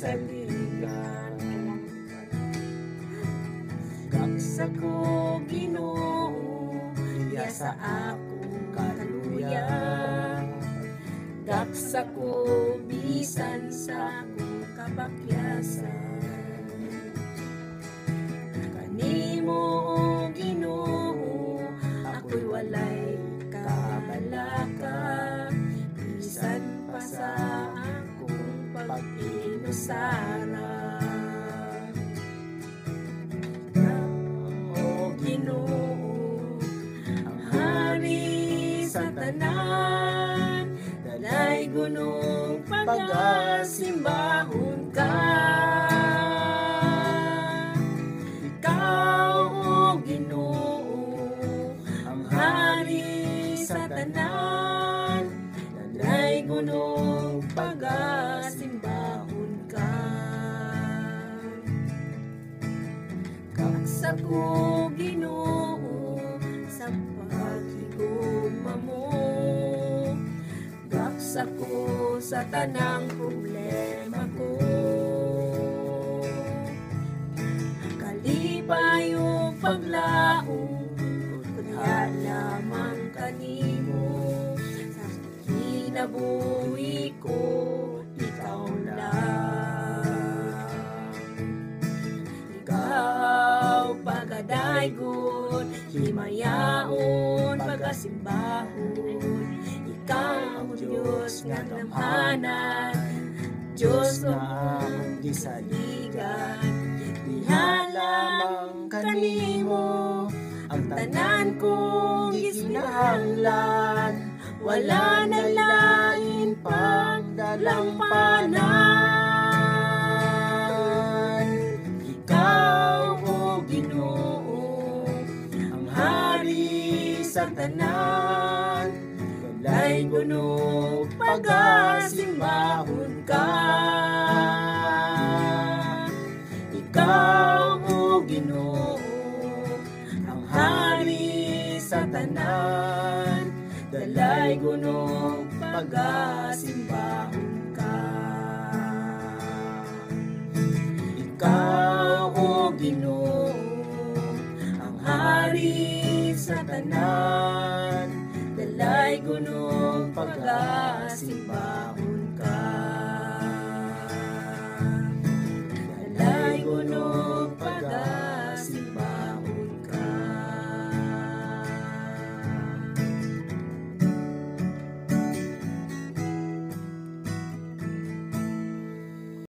saligan. Gaksa ko Ginoo, iya sa akong kaluya. Gaksa ko bisan sa akong kapakyasan. Kanimo Ginoo, ako'y walay kabalaka. Bisan pa sa akong pag-inusara. O Ginoo, ang hari sa tanan, dalay gunong pag-asimbahon ka. Ikaw o Ginoo, ang hari sa tanan, dalay gunong pag-asimbahon ka. Gaksa ko Ginoo, sa paghigugma mo. Gaksa ko sa tanang problema ko. Kalipay o paglaong, kaya lamang kanimo. Sa kinabuhi ko, ikaw lang. Ikaw pagadaygon, himayaon, pagasimbahon. Ikaw ang Diyos ng damhanan, Diyos ng gisaligan. Diha lamang kanimo ang tanan kong gikinahanglan. Wala na lain pang dalampanan. Ikaw o Ginoo, ang hari sa tanan, dalay gunong pag-asimbahon ka. Ikaw o Ginoo, ang hari sa tanan, dalay gunong pag-asimbahon.